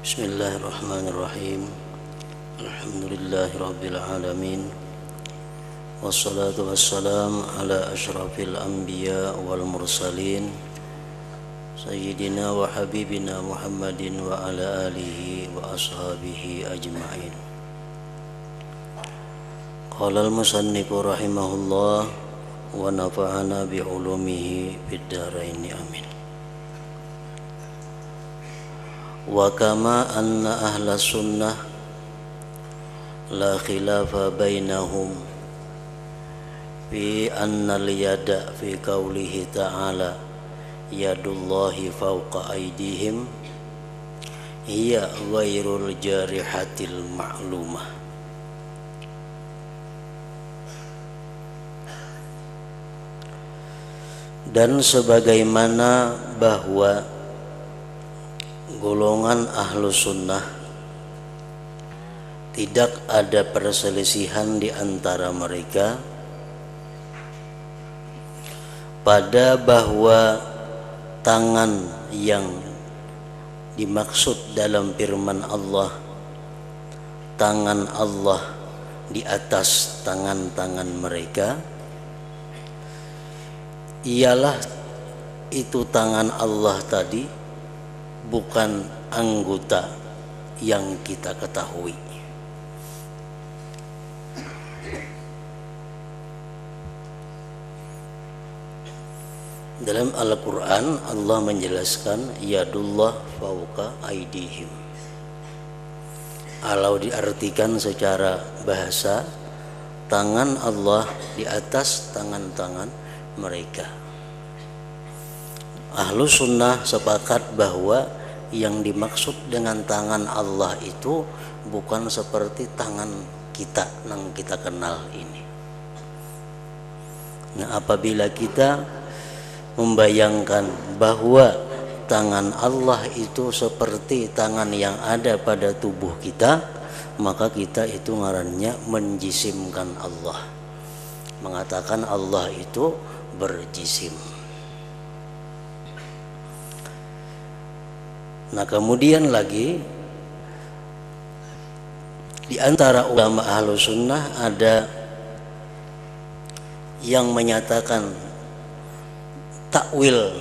Bismillahirrahmanirrahim. Alhamdulillahirabbil alamin. Wassalatu wassalam ala asyrafil anbiya wal mursalin sayyidina wa habibina Muhammadin wa ala alihi wa ashabihi ajma'in. Qala al-musannifu rahimahullah wa nafa'ana bi ulumihi fid dharain amin. Wa kama anna ahla sunnah la khilafa bainahum fi anna al-yada fi qawlihi ta'ala yadullahi fawqa aydihim hiya ghairul jarihatil ma'lumah. Dan sebagaimana bahwa golongan ahlu sunnah tidak ada perselisihan di antara mereka pada bahwa tangan yang dimaksud dalam firman Allah, tangan Allah di atas tangan-tangan mereka, ialah itu tangan Allah tadi bukan anggota yang kita ketahui. Dalam Al-Quran Allah menjelaskan yadullah fawqa aydihim. Kalau diartikan secara bahasa, tangan Allah di atas tangan-tangan mereka. Ahlu sunnah sepakat bahwa yang dimaksud dengan tangan Allah itu bukan seperti tangan kita yang kita kenal ini. Nah, apabila kita membayangkan bahwa tangan Allah itu seperti tangan yang ada pada tubuh kita, maka kita itu ngarannya menjisimkan Allah, mengatakan Allah itu berjisim. Nah, kemudian lagi di antara ulama ahlu sunnah ada yang menyatakan takwil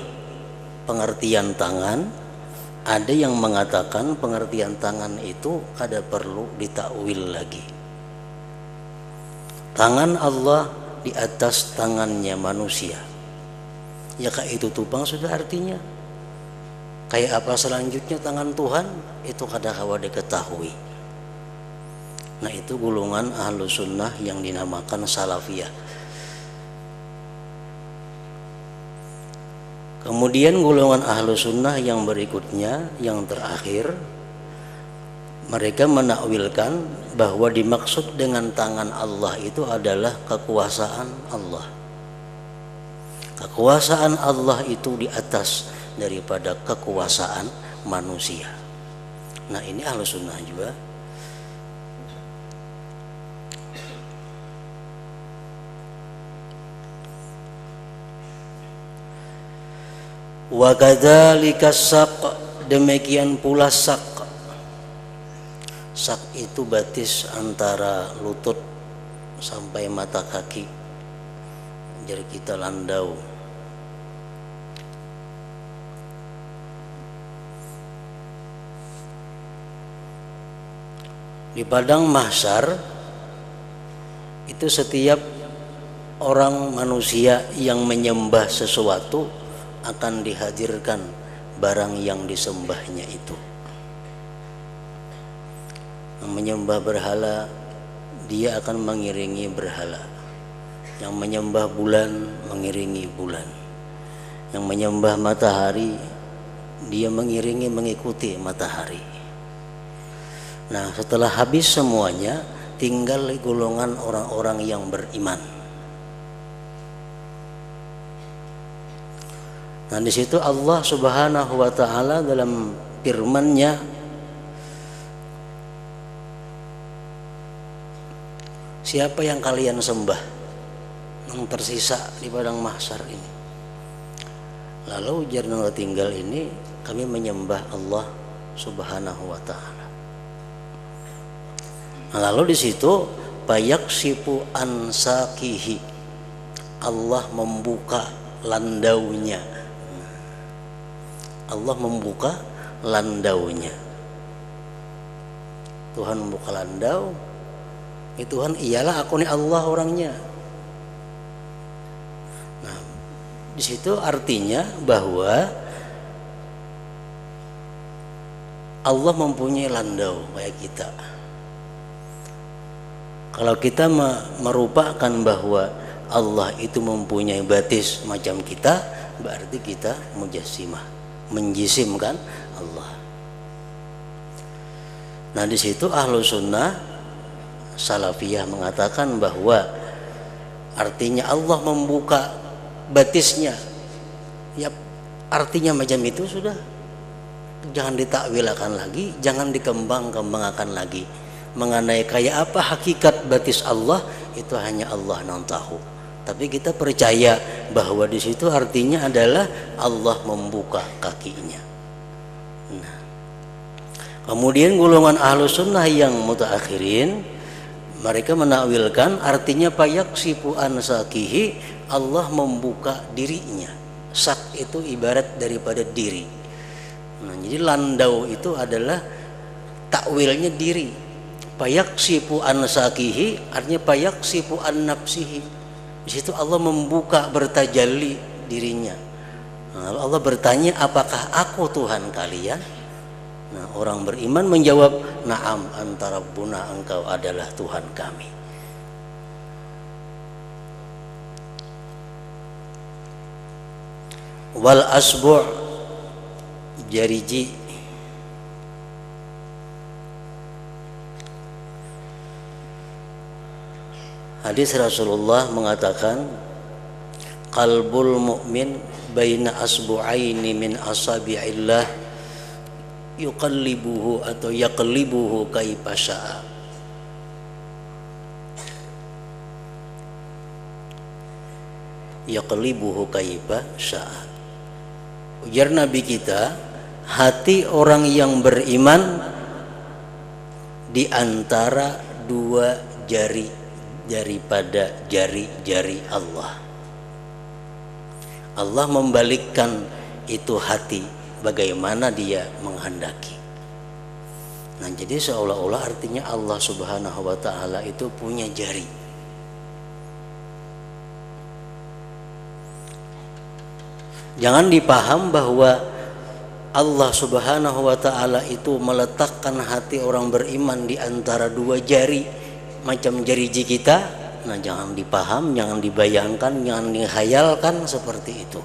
pengertian tangan, ada yang mengatakan pengertian tangan itu kada perlu ditakwil lagi. Tangan Allah di atas tangannya manusia, ya kayak itu tupang sudah artinya. Kayak apa selanjutnya tangan Tuhan itu kada kawa diketahui. Nah, itu golongan ahlu sunnah yang dinamakan salafiyah. Kemudian golongan ahlu sunnah yang berikutnya, yang terakhir, mereka menakwilkan bahwa dimaksud dengan tangan Allah itu adalah kekuasaan Allah. Kekuasaan Allah itu di atas daripada kekuasaan manusia. Nah, ini ahlu sunnah juga. Wa kadzalika saq, demikian pula sak. Sak itu batis antara lutut sampai mata kaki, jadi kita landau. Di padang mahsyar itu setiap orang manusia yang menyembah sesuatu akan dihadirkan barang yang disembahnya itu. Yang menyembah berhala, dia akan mengiringi berhala. Yang menyembah bulan, mengiringi bulan. Yang menyembah matahari, dia mengiringi, mengikuti matahari. Nah, setelah habis semuanya, tinggal golongan orang-orang yang beriman. Nah, di situ Allah Subhanahu wa taala dalam firman-Nya siapa yang kalian sembah yang tersisa di padang mahsyar ini? Lalu ujar tinggal ini kami menyembah Allah Subhanahu wa taala. Nah, lalu di situ bayaksifu ansakihi, Allah membuka landaunya. Allah membuka landaunya. Tuhan membuka landau. Tuhan, iyalah aku nih Allah orangnya. Nah, di situ artinya bahwa Allah mempunyai landau kayak kita. Kalau kita merupakan bahwa Allah itu mempunyai batis macam kita, berarti kita mujassimah, menjisimkan Allah. Nah, di situ ahlu sunnah salafiyah mengatakan bahwa artinya Allah membuka batisnya, ya artinya macam itu sudah, jangan ditakwilkan lagi, jangan dikembang-kembangkan lagi. Mengenai kayak apa hakikat batis Allah, itu hanya Allah yang tahu. Tapi kita percaya bahwa di situ artinya adalah Allah membuka kakinya. Nah, kemudian golongan ahlu sunnah yang mutaakhirin, mereka menakwilkan artinya payaksifu ansakihi, Allah membuka dirinya. Sak itu ibarat daripada diri. Nah, jadi landau itu adalah takwilnya diri. Payaksifu ansakihi artinya payaksifu an nafsihi. Di situ Allah membuka, bertajalli dirinya. Nah, Allah bertanya, apakah aku Tuhan kalian? Nah, orang beriman menjawab, na'am anta rabbuna, engkau adalah Tuhan kami. Wal asbu' jariji, hadis Rasulullah mengatakan, qalbul mu'min baina asbu'aini min asabi'illah yuqallibuhu atau yaqlibuhu kaifa syaa. Yaqlibuhu kaifa syaa. Ujar Nabi kita, hati orang yang beriman di antara dua jari daripada jari-jari Allah. Allah membalikkan itu hati bagaimana dia menghendaki. Nah, jadi seolah-olah artinya Allah Subhanahu wa taala itu punya jari. Jangan dipaham bahwa Allah Subhanahu wa taala itu meletakkan hati orang beriman di antara dua jari macam jari-jari kita. Nah, jangan dipaham, jangan dibayangkan, jangan dihayalkan seperti itu.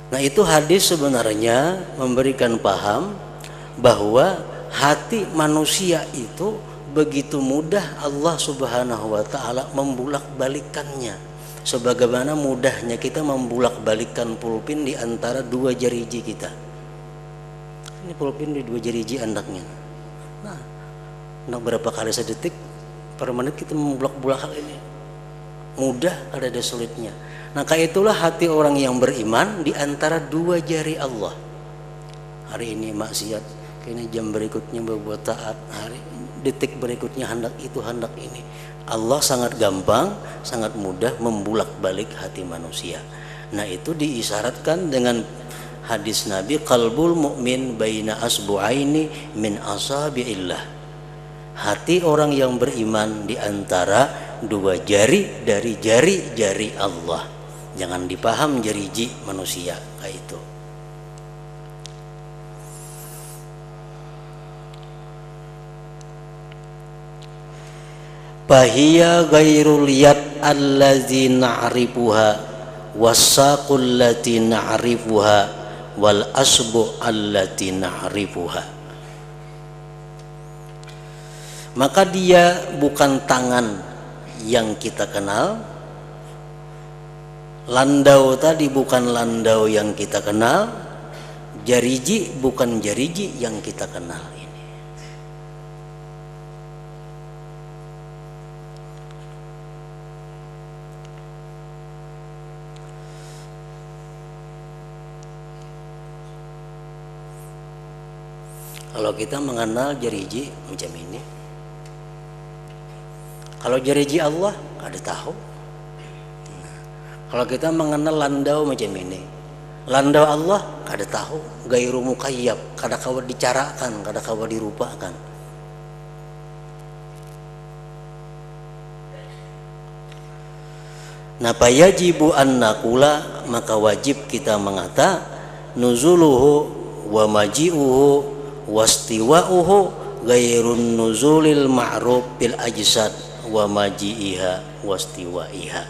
Nah, itu hadis sebenarnya memberikan paham bahwa hati manusia itu begitu mudah Allah Subhanahu wa taala membulak-balikannya, sebagaimana mudahnya kita membulak-balikkan pulpen di antara dua jari kita. Ini pulpen di dua jari andaknya. Nah, berapa kali sedetik per menit kita membulak-bulak hal ini. Mudah, ada sulitnya. Nah, kayak itulah hati orang yang beriman di antara dua jari Allah. Hari ini maksiat, kini jam berikutnya berbuat taat, hari detik berikutnya hendak itu hendak ini. Allah sangat gampang, sangat mudah membulak-balik hati manusia. Nah, itu diisyaratkan dengan hadis Nabi, qalbul mu'min baina asbu'aini min asabi'illah. Hati orang yang beriman di antara dua jari dari jari-jari Allah. Jangan dipaham jari-jari manusia kayak itu. Fahiya ghairul yad allazi na'rifuha wasaqul lati na'rifuha wal asbu allati na'rifuha. Maka dia bukan tangan yang kita kenal, landau tadi bukan landau yang kita kenal, jariji bukan jariji yang kita kenal ini. Kalau kita mengenal jariji macam ini, kalau jariji Allah kada tahu. Kalau kita mengenal landau macam ini, landau Allah kada tahu, gairu mukayyab, kada kawa dicarakan, kada kawa dirupakan. Nah, fayajibu an naqula, maka wajib kita mengata nuzuluhu wa maji'uhu wastiwa'uhu gairun nuzulil ma'ruf bil ajsad wa maji'iha wastiwa'iha.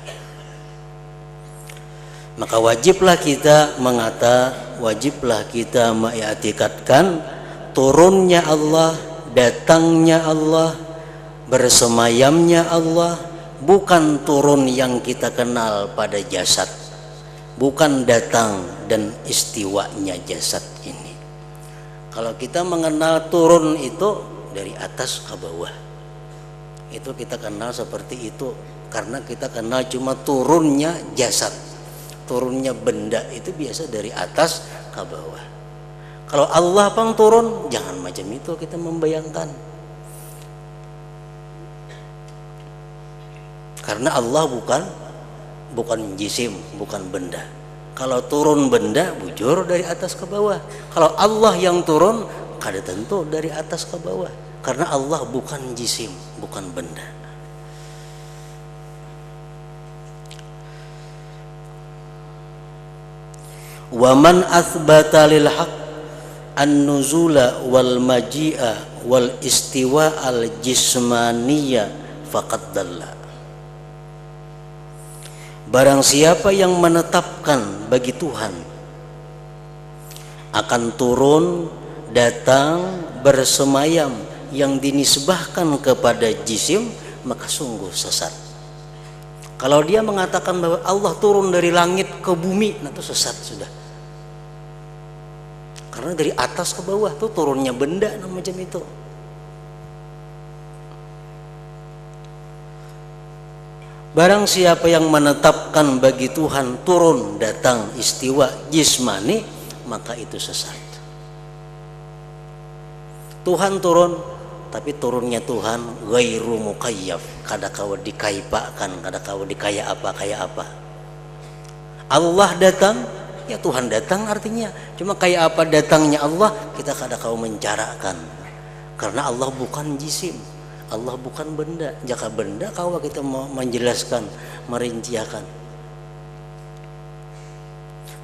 Maka wajiblah kita mengata, wajiblah kita mengiktikadkan turunnya Allah, datangnya Allah, bersemayamnya Allah, bukan turun yang kita kenal pada jasad, bukan datang dan istiwanya jasad ini. Kalau kita mengenal turun itu dari atas ke bawah, itu kita kenal seperti itu, karena kita kenal cuma turunnya jasad, turunnya benda itu biasa dari atas ke bawah. Kalau Allah pang turun, jangan macam itu kita membayangkan. Karena Allah bukan jisim, bukan benda. Kalau turun benda, bujur dari atas ke bawah. Kalau Allah yang turun, kada tentu dari atas ke bawah. Karena Allah bukan jisim, bukan benda. Wa man athbata lil haqq an-nuzula wal maji'a wal istiwa al jismaniyya faqad dalla. Barang siapa yang menetapkan bagi Tuhan akan turun, datang, bersemayam yang dinisbahkan kepada jisim, maka sungguh sesat. Kalau dia mengatakan bahwa Allah turun dari langit ke bumi, nah itu sesat sudah. Karena dari atas ke bawah tuh turunnya benda macam itu. Barang siapa yang menetapkan bagi Tuhan turun, datang, istiwa, jismani, maka itu sesat. Tuhan turun, tapi turunnya Tuhan ghairu mukayyaf, kada kawa dikaipakan, kada kawa dikaya apa. Allah datang, ya Tuhan datang artinya. Cuma kayak apa datangnya Allah, kita kada kawa mencarakan. Karena Allah bukan jisim, Allah bukan benda. Jika benda kawa kita mau menjelaskan, merinciakan.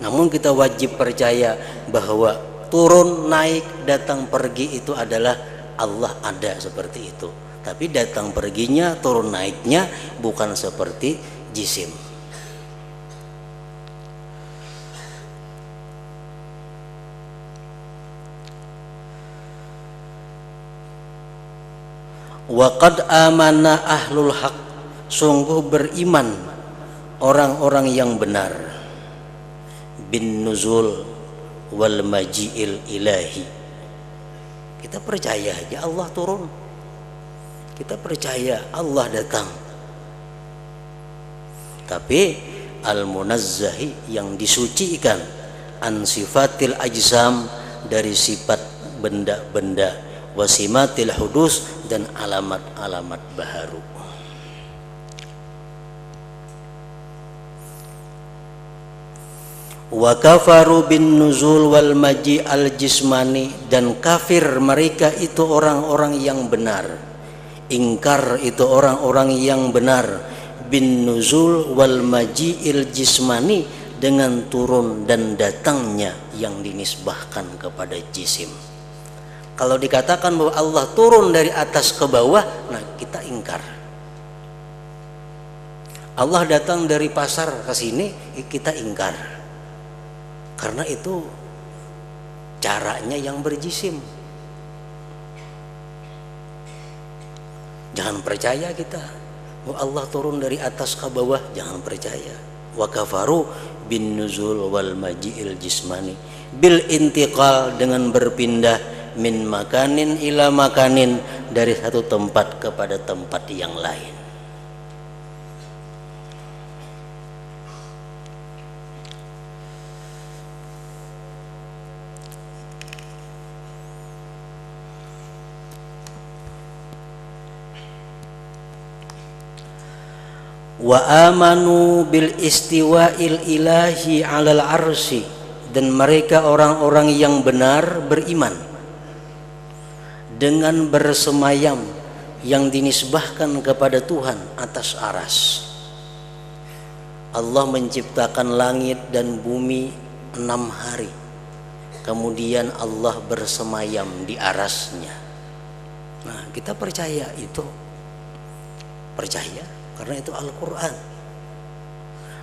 Namun kita wajib percaya bahwa turun, naik, datang, pergi itu adalah Allah ada seperti itu. Tapi datang perginya, turun naiknya bukan seperti jisim. Wa qad amana ahlul haq, sungguh beriman orang-orang yang benar, bin nuzul wal maji'il ilahi. Kita percaya aja Allah turun, kita percaya Allah datang. Tapi al-munazzahi, yang disucikan, an sifatil ajsam, dari sifat benda-benda, wasimatil hudus, dan alamat-alamat baharu. Wa kafaru bin nuzul wal maji al jismani, dan kafir mereka itu orang-orang yang benar, ingkar itu orang-orang yang benar, bin nuzul wal maji il jismani, dengan turun dan datangnya yang dinisbahkan kepada jisim. Kalau dikatakan bahwa Allah turun dari atas ke bawah, nah kita ingkar. Allah datang dari pasar ke sini, kita ingkar. Karena itu caranya yang berjisim. Jangan percaya kita bahwa Allah turun dari atas ke bawah, jangan percaya. Wa kafaru bin nuzul wal maji'il jismani bil intiqal, dengan berpindah, min makanin ila makanin, dari satu tempat kepada tempat yang lain. Wa amanu bil istiwa'il ilahi 'alal arsy, dan mereka orang-orang yang benar beriman dengan bersemayam yang dinisbahkan kepada Tuhan atas aras. Allah menciptakan langit dan bumi 6 hari, kemudian Allah bersemayam di arasnya. Nah, kita percaya itu, percaya karena itu Al-Quran.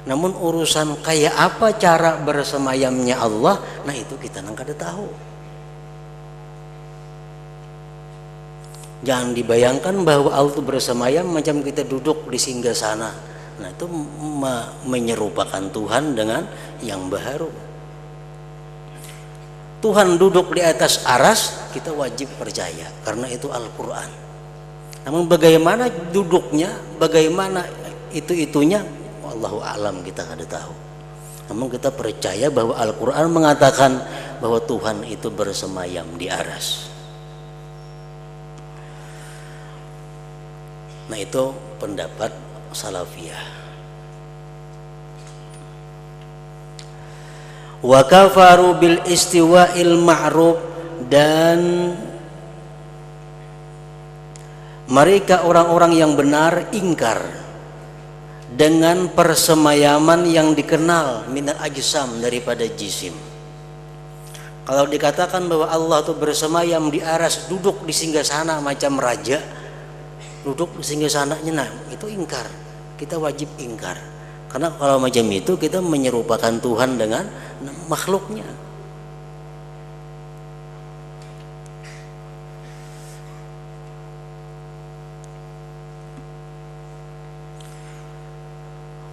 Namun urusan kayak apa cara bersemayamnya Allah, nah itu kita nang kada tahu. Jangan dibayangkan bahwa Allah itu bersemayam macam kita duduk di singgasana. Nah itu menyerupakan Tuhan dengan yang baru. Tuhan duduk di atas aras, kita wajib percaya karena itu Al-Quran. Namun bagaimana duduknya, bagaimana itunya, wallahu a'lam, kita kada tahu. Namun kita percaya bahwa Al-Quran mengatakan bahwa Tuhan itu bersemayam di aras. Nah itu pendapat salafiyah. Wa kafaru bil istiwa'il ma'ruf, dan mereka orang-orang yang benar ingkar dengan persemayaman yang dikenal minal ajsam, daripada jisim. Kalau dikatakan bahwa Allah itu bersemayam di aras, duduk di singgasana macam raja, duduk di singgasananya, nah itu ingkar. Kita wajib ingkar karena kalau macam itu kita menyerupakan Tuhan dengan makhluknya.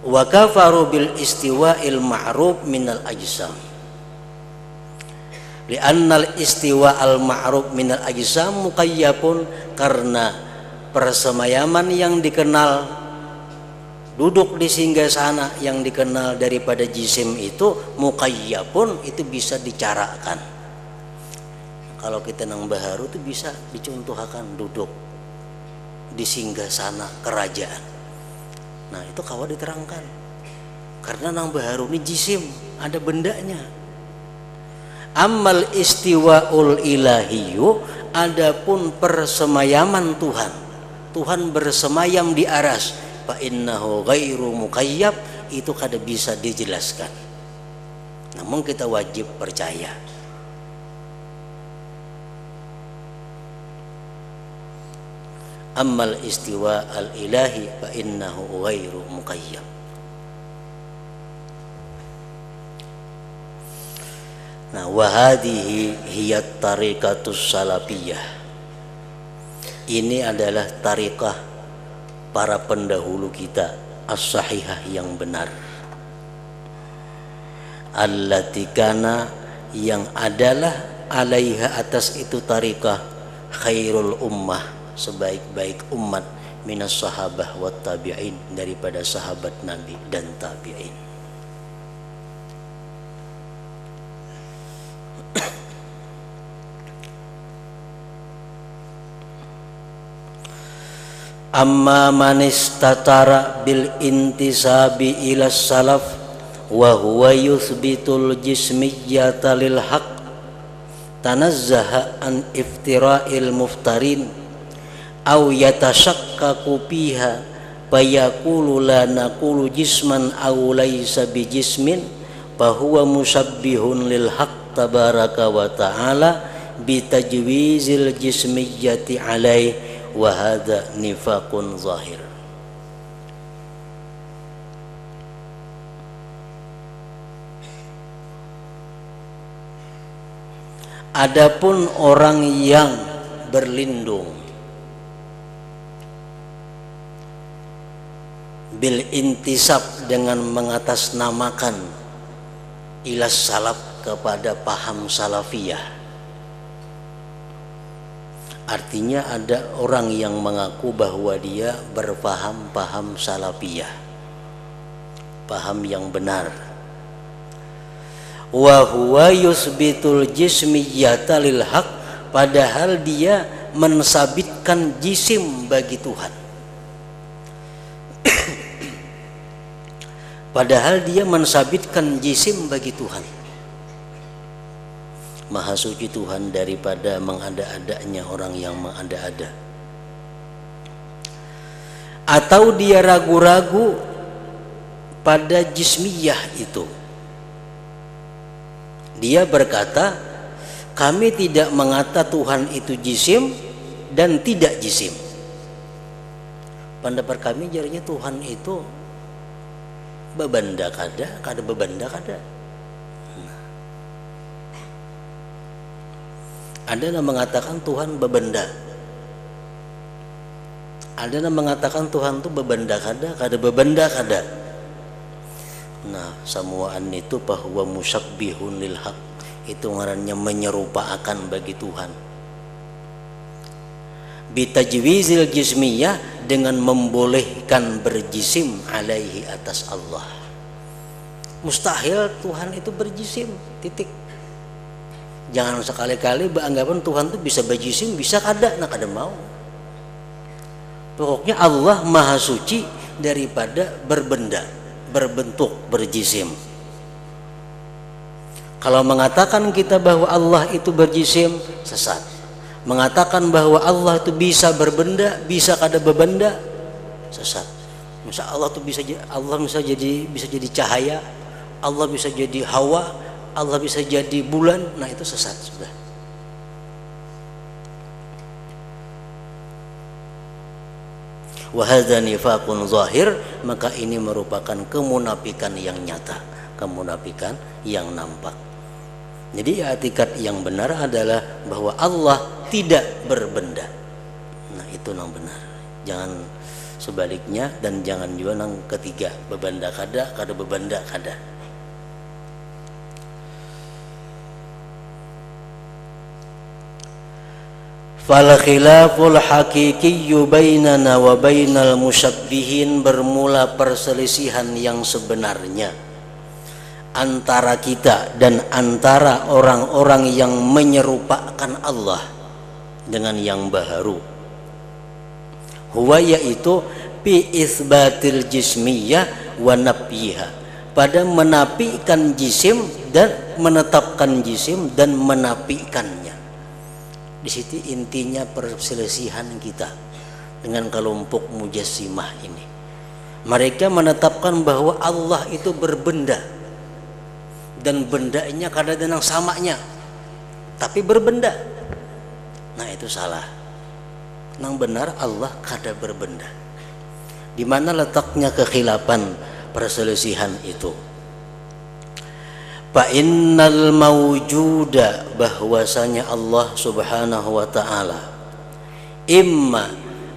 Wa kafaru bil istiwa'il ma'ruf minal ajsam, li'annal istiwa'al ma'ruf minal ajsam muqayyabun, karena persemayaman yang dikenal, duduk di singgasana yang dikenal daripada jisim itu muqayyabun, itu bisa dicarakan. Kalau kita nang baharu itu bisa dicontohkan duduk di singgasana kerajaan. Nah itu kawa diterangkan karena nang baharu ini jisim, ada bendanya. Amal istiwaul ilahiyu, adapun persemayaman Tuhan, Tuhan bersemayam di aras, fa innahu ghairu muqayyab, itu kada bisa dijelaskan. Namun kita wajib percaya. Ammal istiwa al-ilahi fa innahu ghairu muqayyab. Nah, wa hadhihi hiya tariqatus salafiyah. Ini adalah tariqah para pendahulu kita as-sahihah, yang benar. Allati kana, yang adalah alaiha, atas itu tariqah, khairul ummah, sebaik-baik umat, minas sahabah wat tabi'in, daripada sahabat Nabi dan tabi'in. Amma man istatara bil intisabi ila salaf wa huwa yuthbitul jismiyyata lil haqq, tanazzaha an iftira'il muftarin aw yatashakkaku fiha fayaqulu la naqulu jisman aw laysa bijismin fahuwa musabbihun lil haqq tabaraka wa ta'ala bitajwizil jismiyyati alaihi wa hadza nifaqun zahir. Adapun orang yang berlindung bil intisab, dengan mengatasnamakan ilas salaf, kepada paham salafiyah. Artinya ada orang yang mengaku bahwa dia berpaham salafiyah, paham yang benar. Wa huwa yusbitul jismiyyata lil haq, padahal dia mensabitkan jisim bagi Tuhan. Padahal dia mensabitkan jisim bagi Tuhan. Maha suci Tuhan daripada mengada-adanya orang yang mengada-ada. Atau dia ragu-ragu pada jismiyah itu. Dia berkata, kami tidak mengata Tuhan itu jisim dan tidak jisim. Pendapat kami jadinya Tuhan itu bebenda kada bebenda kada. Ada yang mengatakan Tuhan bebenda. Ada yang mengatakan Tuhan itu bebenda kada bebenda kada. Nah, samuaan itu bahwa musyabbihun lil haq, itu ngarannya menyerupakan bagi Tuhan. Bitajwizil jismiyah, dengan membolehkan berjisim alaihi atas Allah. Mustahil Tuhan itu berjisim, titik. Jangan sekali-kali beranggapan Tuhan itu bisa berjisim, bisa kada, nah kada mau. Pokoknya Allah maha suci daripada berbenda, berbentuk, berjisim. Kalau mengatakan kita bahwa Allah itu berjisim, sesat. Mengatakan bahwa Allah itu bisa berbenda, bisa kada berbenda, sesat. Misal Allah itu bisa jadi cahaya, Allah bisa jadi hawa, Allah bisa jadi bulan, nah itu sesat sudah. Wa hadza nifaqun zahir, maka ini merupakan kemunafikan yang nyata, kemunafikan yang nampak. Jadi etikat yang benar adalah bahwa Allah tidak berbenda. Nah itu yang benar. Jangan sebaliknya, dan jangan juga yang ketiga, bebenda kada bebenda kada. Fal khilaful haqiqiyyu bainana wa bainal musyabbihin, bermula perselisihan yang sebenarnya antara kita dan antara orang-orang yang menyerupakan Allah dengan yang baharu. Huwa, yaitu fi isbatil jismiyah wa nafyiha, pada menafikan jisim dan menetapkan jisim dan menafikannya. Di situ intinya perselisihan kita dengan kelompok mujassimah ini. Mereka menetapkan bahwa Allah itu berbenda dan bendanya kada ada yang samanya, tapi berbenda. Nah itu salah. Yang benar Allah kada berbenda. Di mana letaknya kekhilafan perselisihan itu? Fa innal mawjuda, bahwasanya Allah subhanahu wa ta'ala imma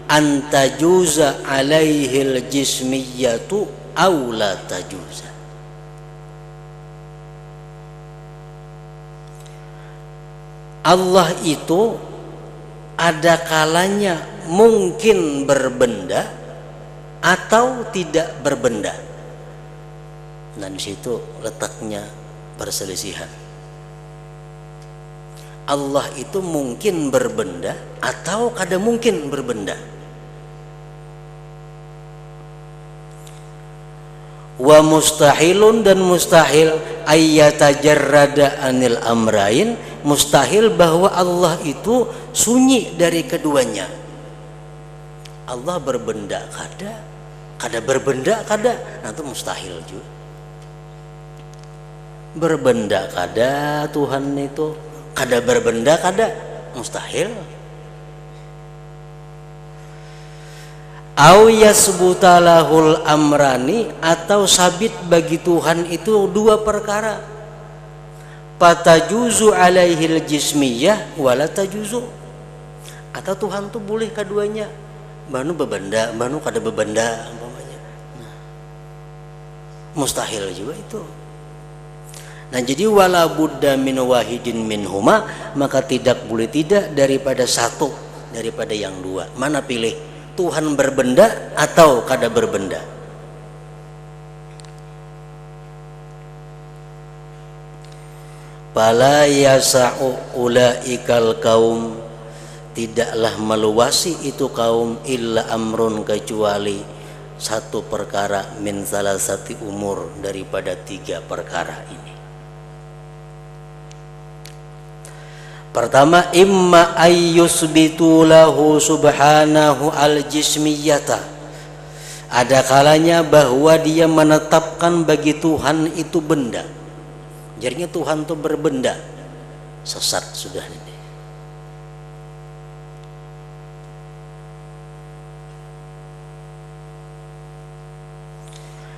antajuza alaihil jismiyatu aw la tajuza. Allah itu ada kalanya mungkin berbenda atau tidak berbenda. Nah di situ letaknya perselisihan. Allah itu mungkin berbenda atau kada mungkin berbenda. Wa mustahilun, dan mustahil ayyatajarrada anil amrain, mustahil bahwa Allah itu sunyi dari keduanya. Allah berbenda kada berbenda kada, nah itu mustahil juga. Berbenda kada Tuhan itu, kada berbenda kada, mustahil. Au yasbutalahul amrani, atau sabit bagi Tuhan itu dua perkara. Patajuzu alaihil jismiyah wala tajuzu, atau Tuhan tuh boleh keduanya, manu bebenda manu kada bebenda umpamanya. Nah, mustahil juga itu. Nah jadi wala budda min wahidin minhuma, maka tidak boleh tidak daripada satu daripada yang dua. Mana pilih? Tuhan berbenda atau kada berbenda? Fala yasa'u ulaikal kaum, tidaklah meluasi itu kaum illa amrun, kecuali satu perkara min salasati umur, daripada 3 perkara ini. Pertama, imma ayyusbitu lahu subhanahu al-jismiyata. Ada kalanya bahwa dia menetapkan bagi Tuhan itu benda. Jadinya Tuhan itu berbenda. Sesat sudah ini.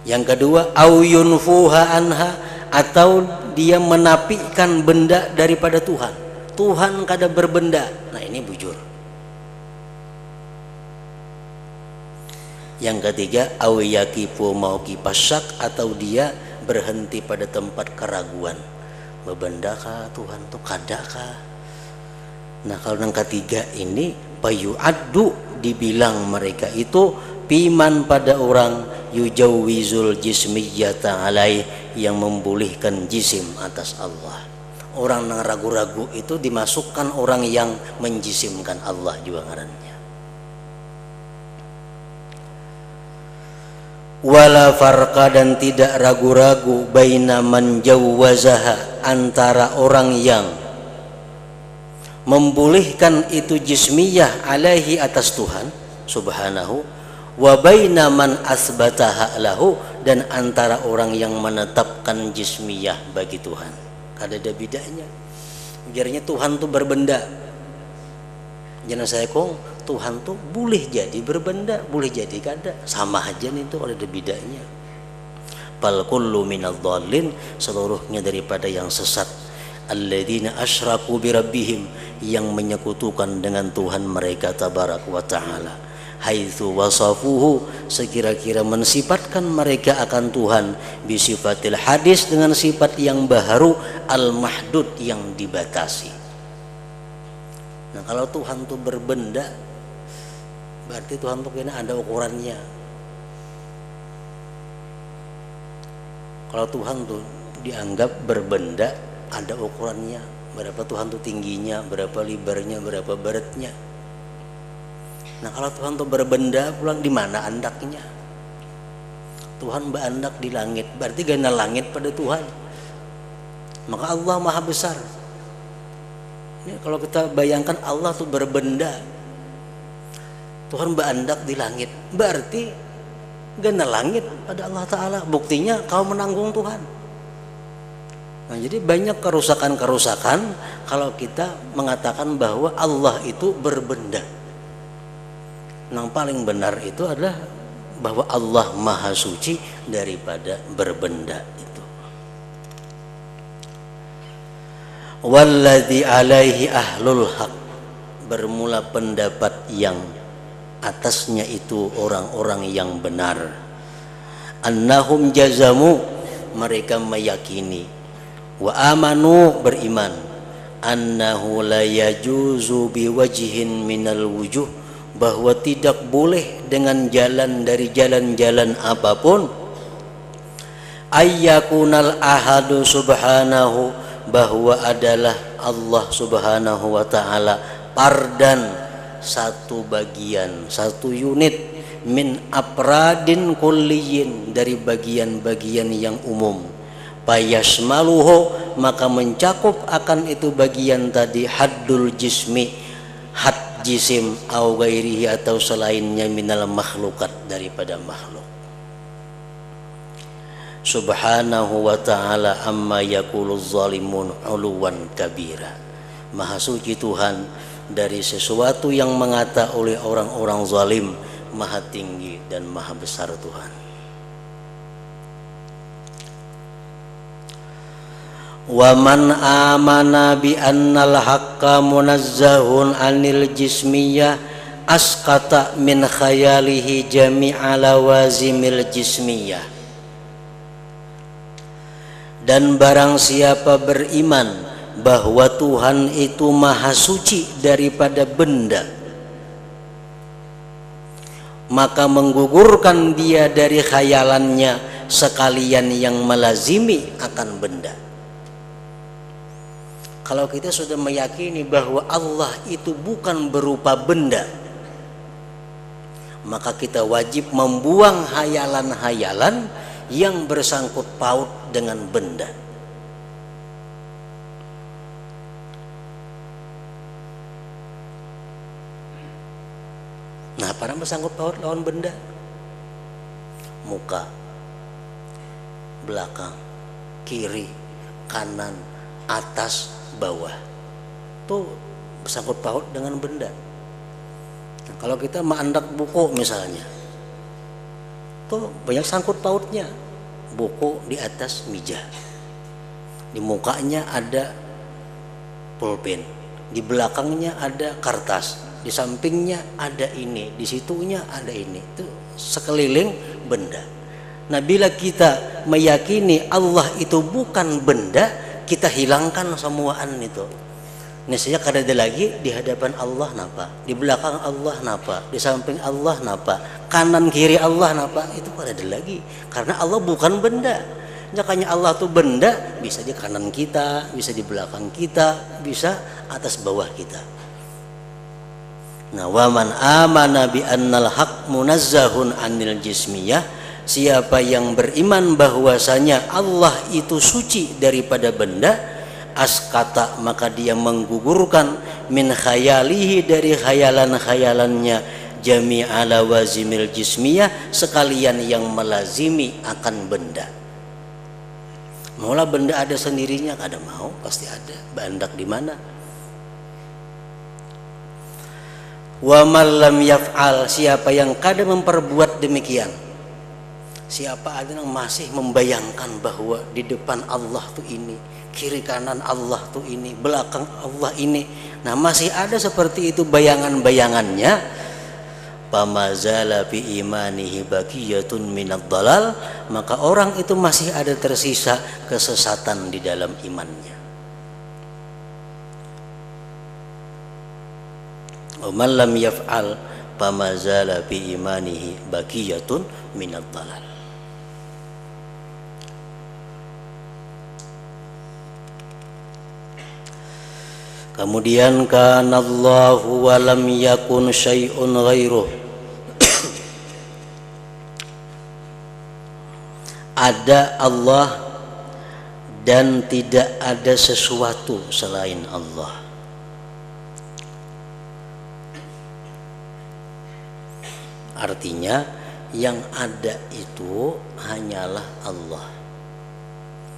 Yang kedua, au yunfuha anha, atau dia menafikan benda daripada Tuhan. Tuhan kada berbenda. Nah, ini bujur. Yang ketiga, au yaqifu mauqifas syak, atau dia berhenti pada tempat keraguan. Bebendakah Tuhan tuh, kadakah? Nah, kalau yang ketiga ini payu'addu, dibilang mereka itu piman pada orang yujawwizul jismiyata alaih, yang membolehkan jisim atas Allah. Orang yang ragu-ragu itu dimasukkan orang yang menjisimkan Allah juga ngarannya. Wala farqa, dan tidak ragu-ragu, baina man jawwazaha, antara orang yang membolehkan itu jismiyah alaihi, atas Tuhan subhanahu, wa baina man asbataha lahu, dan antara orang yang menetapkan jismiyah bagi Tuhan. Kada ada bedanya. Ujarnya Tuhan tuh berbenda. Jangan saya kong, Tuhan tuh boleh jadi berbenda, boleh jadi kada, sama aja nih, itu ada bedanya. Bal kullu minadh-dhallin, seluruhnya daripada yang sesat. Alladzina asyraku bi rabbihim, yang menyekutukan dengan Tuhan mereka tabarak wa taala. Haitsu wasafuhu, sekira-kira mensifatkan mereka akan Tuhan bisifatil hadis, dengan sifat yang baharu, al-mahdud, yang dibatasi. Nah, kalau Tuhan itu berbenda, berarti Tuhan itu kena ada ukurannya. Kalau Tuhan tuh dianggap berbenda, ada ukurannya. Berapa Tuhan tuh tingginya, berapa lebarnya, berapa baratnya. Nah, kalau Tuhan itu berbenda, pulang di mana andaknya? Tuhan berandak di langit, berarti gana langit pada Tuhan. Maka Allah maha besar. Ini kalau kita bayangkan Allah itu berbenda, Tuhan berandak di langit, berarti gana langit pada Allah Ta'ala. Buktinya kau menanggung Tuhan. Nah, jadi banyak kerusakan-kerusakan kalau kita mengatakan bahwa Allah itu berbenda. Yang paling benar itu adalah bahwa Allah maha suci daripada berbenda itu. Walladzi alaihi ahlul haq, bermula pendapat yang atasnya itu orang-orang yang benar. Annahum jazamu, mereka meyakini, wa amanu, beriman, annahu la yajuzu biwajhin minal wujuh, bahwa tidak boleh dengan jalan dari jalan-jalan apapun, ayyakunal ahadu subhanahu, bahwa adalah Allah subhanahu wa ta'ala pardan, satu bagian, satu unit, min afradin kulliyin, dari bagian-bagian yang umum. Payasmaluhu, maka mencakup akan itu bagian tadi haddul jismi, had jisim, au gairihi, atau selainnya, minal makhlukat, daripada makhluk. Subhanahu wa ta'ala amma yaquluz zalimun uluwan kabira, maha suci Tuhan dari sesuatu yang mengata oleh orang-orang zalim, maha tinggi dan maha besar Tuhan. Wa man amana bi annal haqqa munazzahun anil jismiyah asqata min khayalihi jami'a lawazimil jismiyah. Dan barang siapa beriman bahwa Tuhan itu maha suci daripada benda, maka menggugurkan dia dari khayalannya sekalian yang melazimi akan benda. Kalau kita sudah meyakini bahwa Allah itu bukan berupa benda, maka kita wajib membuang hayalan-hayalan yang bersangkut paut dengan benda. Nah, apa yang bersangkut paut lawan benda? Muka, belakang, kiri, kanan, atas, bawah. Itu bersangkut paut dengan benda. Nah, kalau kita mengandak buku misalnya, tuh banyak sangkut pautnya. Buku di atas meja, di mukanya ada pulpen, di belakangnya ada kertas, di sampingnya ada ini, di situnya ada ini. Itu sekeliling benda. Nah, bila kita meyakini Allah itu bukan benda, kita hilangkan semuaan itu. Nescaya kada ada lagi di hadapan Allah napa, di belakang Allah napa, di samping Allah napa, kanan kiri Allah napa, itu kada ada lagi. Karena Allah bukan benda. Makanya Allah tuh benda, bisa di kanan kita, bisa di belakang kita, bisa atas bawah kita. Nah, wa man amana bi annal haq munazzahun anil jismiyah, siapa yang beriman bahwasanya Allah itu suci daripada benda, askata maka dia menggugurkan min khayalihi dari khayalan-khayalannya jami'ala wazimil jismiyah, sekalian yang melazimi akan benda. Mula benda ada sendirinya, kada mau, pasti ada. Bandak di mana? Wa man lam yaf'al, siapa yang kada memperbuat demikian, siapa ada yang masih membayangkan bahwa di depan Allah tuh ini, kiri kanan Allah tuh ini, belakang Allah ini, nah masih ada seperti itu bayangan-bayangannya, pamazala fi imanihi baqiyatun minad dalal, maka orang itu masih ada tersisa kesesatan di dalam imannya. Wa man lam yaf'al pamazala fi imanihi baqiyatun minad dalal. Kemudian kanallahu wa lam yakun syai'un ghairuh, ada Allah dan tidak ada sesuatu selain Allah. Artinya yang ada itu hanyalah Allah.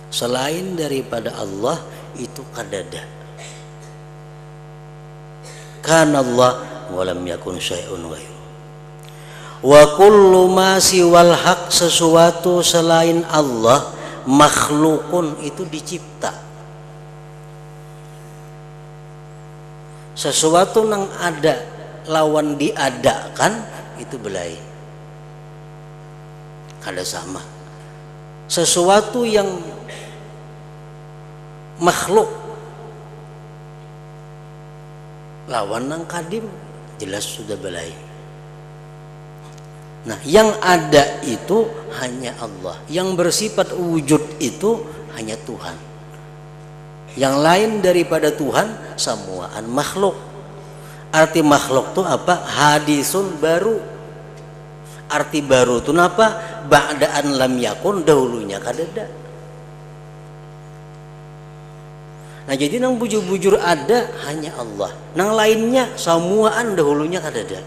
Selain daripada Allah itu kadada. Kana Allah wa lam yakun syai'un ghairu. Wa kullu ma siwal haq, sesuatu selain Allah, makhlukun, itu dicipta. Sesuatu yang ada lawan diadakan itu belai. Kada sama. Sesuatu yang makhluk lawan nang kadim jelas sudah belai. Nah, yang ada itu hanya Allah, yang bersifat wujud itu hanya Tuhan. Yang lain daripada Tuhan semuaan makhluk. Arti makhluk itu apa? Hadisun baru. Arti baru itu apa? Ba'daan lam yakun, dahulunya kadada. Nah, jadi nang bujur-bujur ada hanya Allah. Nang lainnya semuaan dahulunya kadada.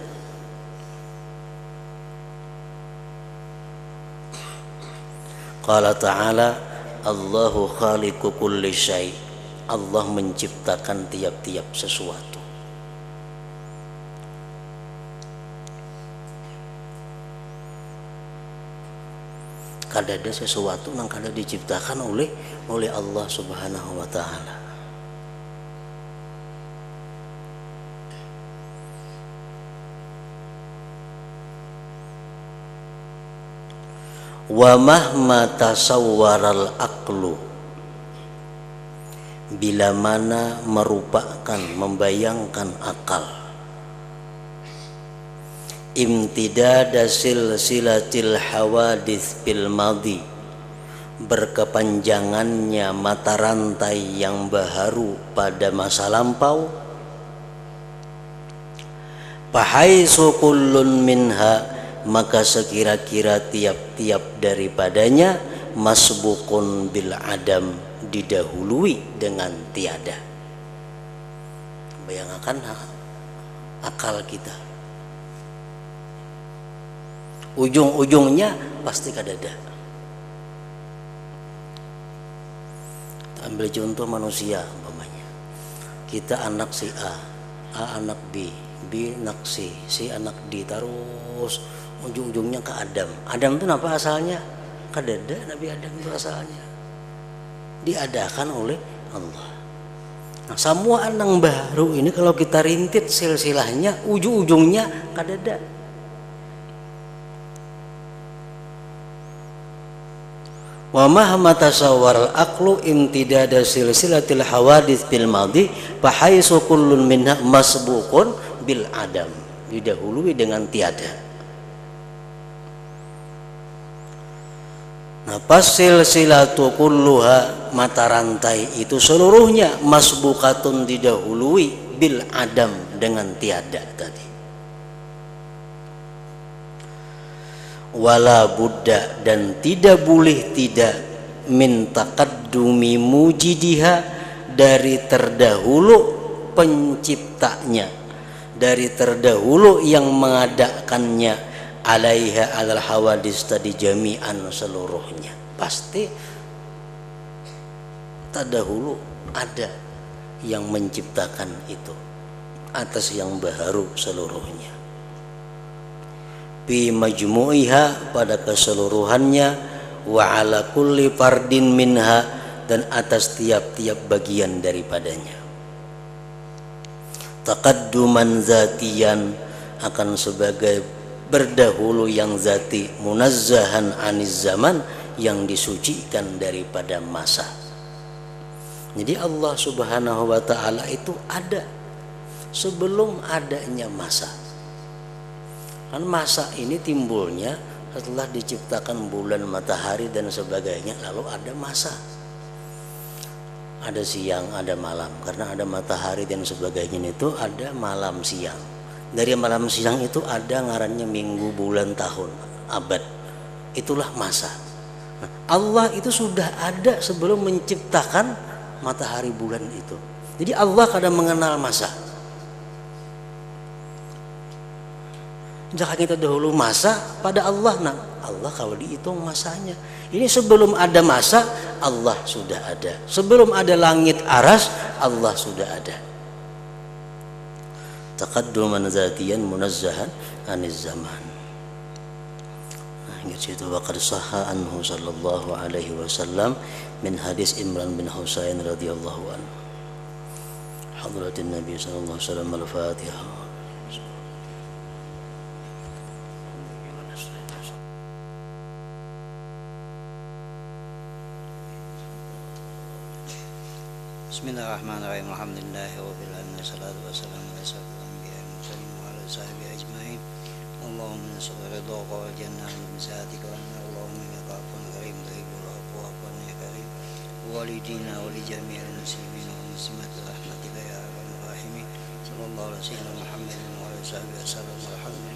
Qala ta'ala Allahu khaliqu kulli syai'. Allah menciptakan tiap-tiap sesuatu. Kadada sesuatu nang kada diciptakan oleh Allah Subhanahu wa taala. Wa mahma tasawwaral aqlu, bila mana merupakan, membayangkan akal, imtidada silsilatil hawadits bil madi, berkepanjangannya mata rantai yang baharu pada masa lampau, Fahaisu kullun minha, maka sekira-kira tiap-tiap daripadanya masbukun bil adam, didahului dengan tiada. Bayangkan akal kita, ujung-ujungnya pasti kadada. Ambil contoh manusia umpamanya, kita anak si A anak B, B anak C anak D, terus ujung-ujungnya ke Adam. Adam itu apa asalnya? Kadada. Nabi Adam itu asalnya diadakan oleh Allah. Nah, semua anak baru ini kalau kita rintit silsilahnya, ujung-ujungnya kadada. Wa mahma tasawwar al-aqlu imtidada silsilatil hawadits bil madhi fa haitsu kullun minha masbuqun bil adam, didahului dengan tiada. Nah, pas silsilatu kulluha, mata rantai itu seluruhnya masbukatun, didahului bil adam, dengan tiada tadi. Wala buddha, dan tidak boleh tidak min taqaddumi mujidiha, dari terdahulu penciptanya, dari terdahulu yang mengadakannya, alaiha alal hawadis tadi jami'an, seluruhnya pasti terdahulu ada yang menciptakan itu atas yang baru seluruhnya. Bi majmu'iha, pada keseluruhannya, wa ala kulli fardin minha, dan atas tiap-tiap bagian daripadanya. Taqadduman zatiyan, akan sebagai berdahulu yang zati, munazzahan aniz zaman, yang disucikan daripada masa. Jadi Allah Subhanahu wa ta'ala itu ada sebelum adanya masa. Kan masa ini timbulnya setelah diciptakan bulan, matahari dan sebagainya, lalu ada masa. Ada siang, ada malam, karena ada matahari dan sebagainya, itu ada malam siang. Dari malam siang itu ada ngarannya minggu, bulan, tahun, abad. Itulah masa. Nah, Allah itu sudah ada sebelum menciptakan matahari, bulan itu. Jadi Allah kadang mengenal masa. Jangan kita dahulu masa pada Allah. Nah, Allah kalau dihitung masanya, ini sebelum ada masa Allah sudah ada. Sebelum ada langit aras Allah sudah ada. Taqadduman zatiyan munazzahan aniz zaman. Nah, ingat situ, waqad sahha anhu sallallahu alaihi wasallam min hadis Imran bin Husain radhiyallahu anhu. Hadratin Nabi sallallahu alaihi wasallam, al-Fatihah. Bismillahirrahmanirrahim. Alhamdulillahi rabbil alamin. Wassalatu wassalamu ala asyrofil anbiya'i wal mursalin wa ala sahbihi ajma'in. Allahumma nas'aluka ridhaka wal jannah min sa'atika wa Allahumma innaka afuwwun karim tuhibbul afwa fa'fu ya karim. Walidina wa li jami'il muslimin wal muslimat rahmatika ya arhamar rahimin. Sallallahu alaihi wa sallam Muhammadin wa ala sahbihi wasallam.